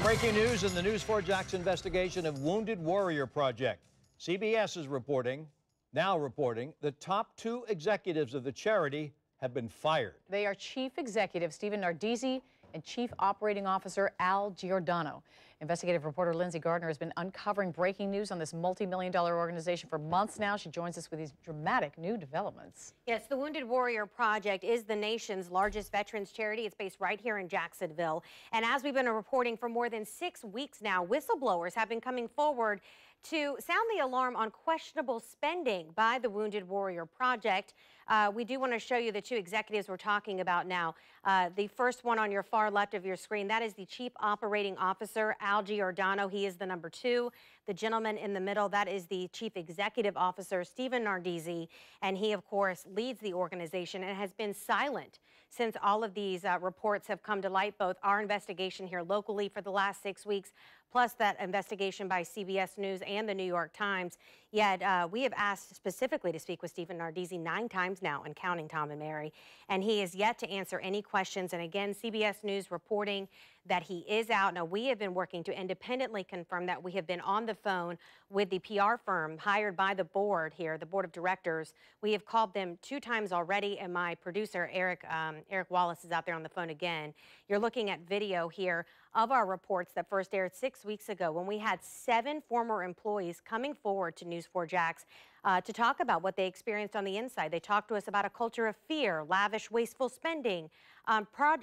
Breaking news in the News4Jax investigation of Wounded Warrior Project. CBS is now reporting, the top 2 executives of the charity have been fired. They are Chief Executive Stephen Nardizzi and Chief Operating Officer Al Giordano. Investigative reporter Lindsay Gardner has been uncovering breaking news on this multi-million-dollar organization for months now. She joins us with these dramatic new developments. Yes, the Wounded Warrior Project is the nation's largest veterans charity. It's based right here in Jacksonville. And as we've been reporting for more than 6 weeks now, whistleblowers have been coming forward to sound the alarm on questionable spending by the Wounded Warrior Project. We do want to show you the 2 executives we're talking about now. The first one on your far left of your screen, that is the Chief Operating Officer, Al Giordano. He is the number 2. The gentleman in the middle, that is the Chief Executive Officer, Stephen Nardizzi, and he, of course, leads the organization and has been silent since all of these reports have come to light, both our investigation here locally for the last 6 weeks, plus that investigation by CBS News and the New York Times. Yet we have asked specifically to speak with Stephen Nardizzi 9 times now and counting, Tom and Mary, and he is yet to answer any questions. And again, CBS News reporting that he is out. Now, we have been working to independently confirm that. We have been on the phone with the PR firm hired by the board here, the board of directors. We have called them 2 times already, and my producer, Eric Wallace, is out there on the phone again. You're looking at video here of our reports that first aired 6 weeks ago when we had 7 former employees coming forward to News4Jax to talk about what they experienced on the inside. They talked to us about a culture of fear, lavish, wasteful spending,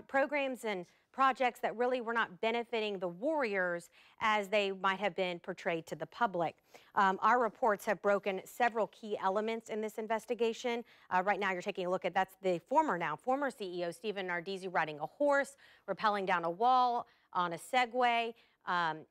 programs and projects that really were not benefiting the warriors as they might have been portrayed to the public. Our reports have broken several key elements in this investigation. Right now you're taking a look at, that's the former CEO, Stephen Nardizzi, riding a horse, rappelling down a wall on a Segway,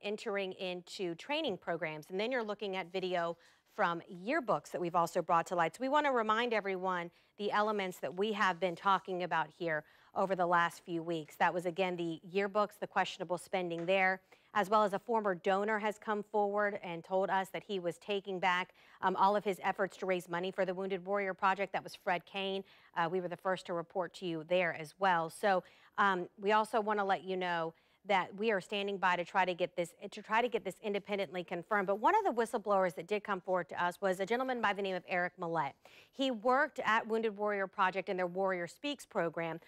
entering into training programs. And then you're looking at video from yearbooks that we've also brought to light. So we want to remind everyone the elements that we have been talking about here over the last few weeks. That was, again, the yearbooks, the questionable spending there, as well as a former donor has come forward and told us that he was taking back all of his efforts to raise money for the Wounded Warrior Project. That was Fred Kane. We were the first to report to you there as well. So we also want to let you know that we are standing by to try to get this independently confirmed. But one of the whistleblowers that did come forward to us was a gentleman by the name of Eric Millette. He worked at Wounded Warrior Project in their Warrior Speaks program,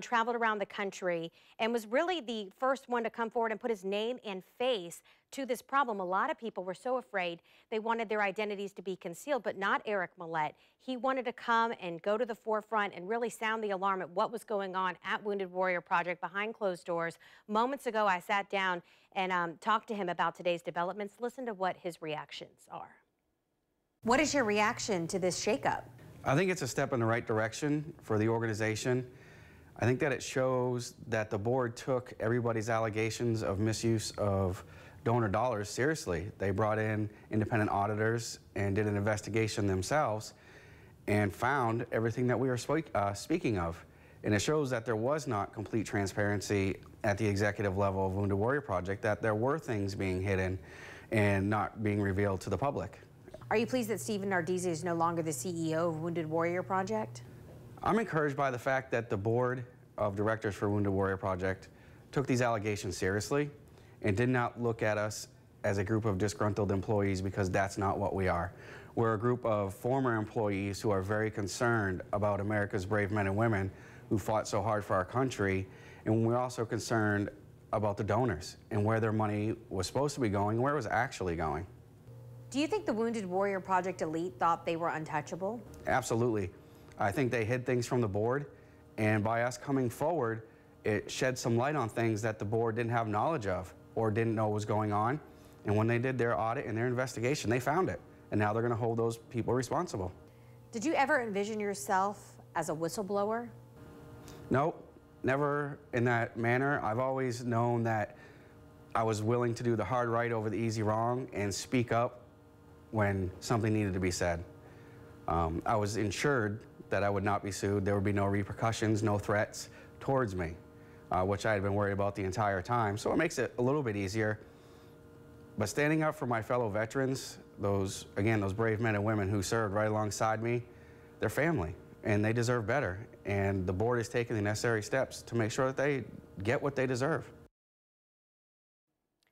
traveled around the country, and was really the first one to come forward and put his name and face to this problem. A lot of people were so afraid they wanted their identities to be concealed, but not Eric Millette. He wanted to come and go to the forefront and really sound the alarm at what was going on at Wounded Warrior Project behind closed doors. Moments ago, I sat down and talked to him about today's developments. Listen to what his reactions are. What is your reaction to this shakeup? I think it's a step in the right direction for the organization. I think that it shows that the board took everybody's allegations of misuse of donor dollars seriously. They brought in independent auditors and did an investigation themselves and found everything that we were speaking of. And it shows that there was not complete transparency at the executive level of Wounded Warrior Project, that there were things being hidden and not being revealed to the public. Are you pleased that Stephen Nardizzi is no longer the CEO of Wounded Warrior Project? I'm encouraged by the fact that the board of directors for Wounded Warrior Project took these allegations seriously and did not look at us as a group of disgruntled employees, because that's not what we are. We're a group of former employees who are very concerned about America's brave men and women who fought so hard for our country, and we're also concerned about the donors and where their money was supposed to be going and where it was actually going. Do you think the Wounded Warrior Project elite thought they were untouchable? Absolutely. I think they hid things from the board, and by us coming forward, it shed some light on things that the board didn't have knowledge of or didn't know was going on. And when they did their audit and their investigation, they found it. And now they're going to hold those people responsible. Did you ever envision yourself as a whistleblower? No, never in that manner. I've always known that I was willing to do the hard right over the easy wrong and speak up when something needed to be said. I was ensured that I would not be sued. There would be no repercussions, no threats towards me, which I had been worried about the entire time. So it makes it a little bit easier. But standing up for my fellow veterans, those brave men and women who served right alongside me, they're family, and they deserve better. And the board is taking the necessary steps to make sure that they get what they deserve.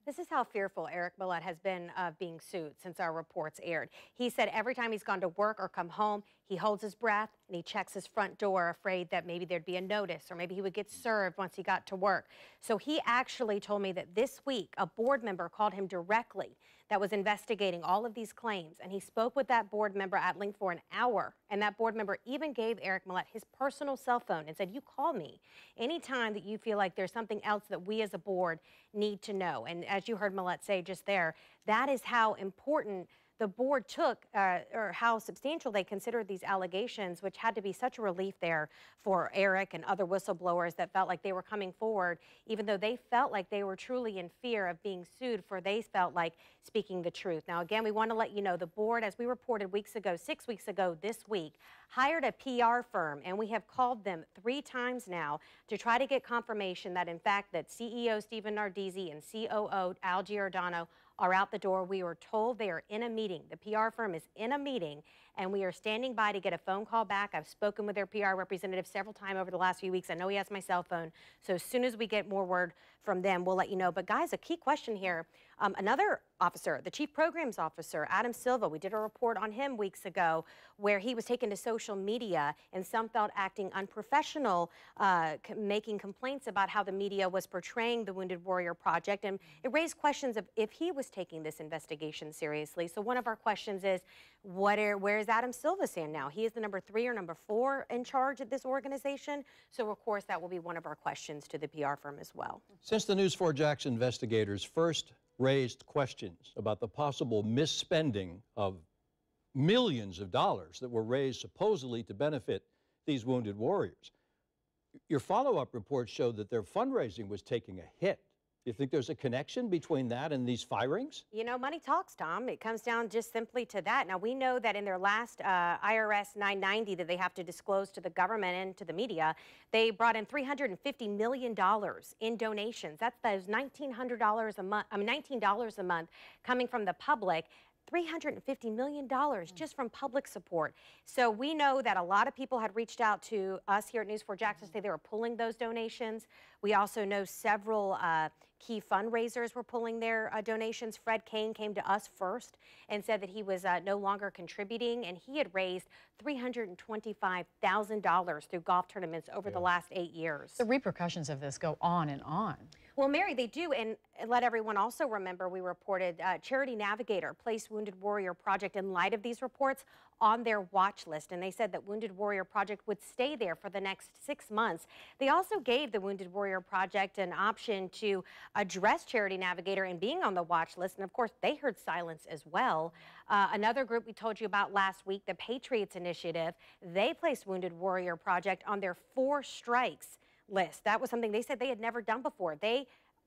This is how fearful Eric Millett has been of being sued since our reports aired. He said every time he's gone to work or come home, he holds his breath and he checks his front door, afraid that maybe there'd be a notice or maybe he would get served once he got to work. So he actually told me that this week a board member called him directly that was investigating all of these claims, and he spoke with that board member at length for an hour, and that board member even gave Eric Millett his personal cell phone and said, you call me anytime that you feel like there's something else that we as a board need to know. And as you heard Millett say just there, that is how important the board took, or how substantial they considered these allegations, which had to be such a relief there for Eric and other whistleblowers that felt like they were coming forward, even though they felt like they were truly in fear of being sued, for they felt like speaking the truth. Now, again, we want to let you know the board, as we reported weeks ago, 6 weeks ago this week, hired a PR firm, and we have called them 3 times now to try to get confirmation that, in fact, that CEO Stephen Nardizzi and COO Al Giordano are out the door. We were told they are in a meeting. The PR firm is in a meeting, and we are standing by to get a phone call back. I've spoken with their PR representative several times over the last few weeks. I know he has my cell phone, so as soon as we get more word from them, we'll let you know. But guys, a key question here, another officer, the chief programs officer, Adam Silva, we did a report on him weeks ago where he was taken to social media and some felt acting unprofessional, making complaints about how the media was portraying the Wounded Warrior Project, and it raised questions of if he was taking this investigation seriously. So one of our questions is, where is Adam Silva stand now? He is the number 3 or number 4 in charge of this organization. So of course that will be one of our questions to the PR firm as well. Since the News4Jax investigators first raised questions about the possible misspending of millions of dollars that were raised supposedly to benefit these wounded warriors, your follow-up report showed that their fundraising was taking a hit. Do you think there's a connection between that and these firings? You know, money talks, Tom. It comes down just simply to that. Now, we know that in their last IRS 990 that they have to disclose to the government and to the media, they brought in $350 million in donations. That's those $1,900 a month, $19 a month coming from the public. $350 million just from public support. So we know that a lot of people had reached out to us here at News4Jax to say they were pulling those donations. We also know several key fundraisers were pulling their donations. Fred Kane came to us first and said that he was no longer contributing, and he had raised $325,000 through golf tournaments over the last 8 years. The repercussions of this go on and on. Well, Mary, they do, and let everyone also remember we reported Charity Navigator placed Wounded Warrior Project in light of these reports on their watch list, and they said that Wounded Warrior Project would stay there for the next 6 months. They also gave the Wounded Warrior Project an option to address Charity Navigator and being on the watch list, and of course they heard silence as well. Another group we told you about last week, the Patriots Initiative, they placed Wounded Warrior Project on their 4 strikes list. That was something they said they had never done before.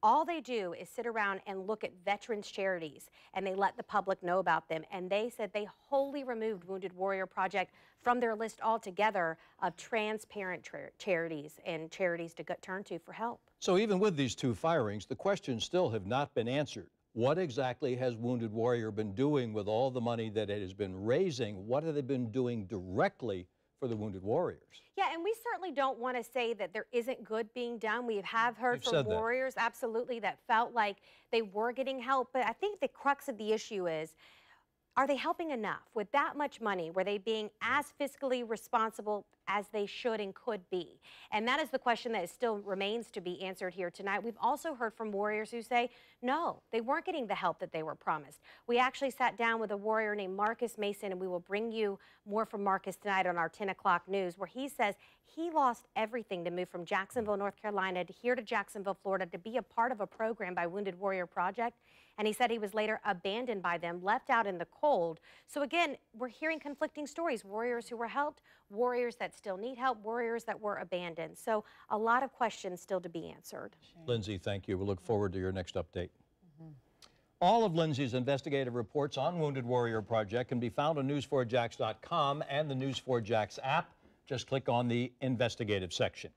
All they do is sit around and look at veterans charities, and they let the public know about them. And they said they wholly removed Wounded Warrior Project from their list altogether of transparent charities and charities to turn to for help. So even with these 2 firings, the questions still have not been answered. What exactly has Wounded Warrior been doing with all the money that it has been raising? What have they been doing directly for the wounded warriors? Yeah, and we certainly don't want to say that there isn't good being done. We have heard from warriors, absolutely, that felt like they were getting help. But I think the crux of the issue is, are they helping enough? With that much money, were they being as fiscally responsible as they should and could be? And that is the question that still remains to be answered here tonight. We've also heard from warriors who say, no, they weren't getting the help that they were promised. We actually sat down with a warrior named Marcus Mason, and we will bring you more from Marcus tonight on our 10 o'clock news, where he says he lost everything to move from Jacksonville, North Carolina, to here to Jacksonville, Florida, to be a part of a program by Wounded Warrior Project. And he said he was later abandoned by them, left out in the cold. So again, we're hearing conflicting stories. Warriors who were helped, warriors that still need help, warriors that were abandoned. So a lot of questions still to be answered. Lindsay, thank you. We'll look forward to your next update. All of Lindsay's investigative reports on Wounded Warrior Project can be found on News4Jax.com and the News4Jax app. Just click on the investigative section.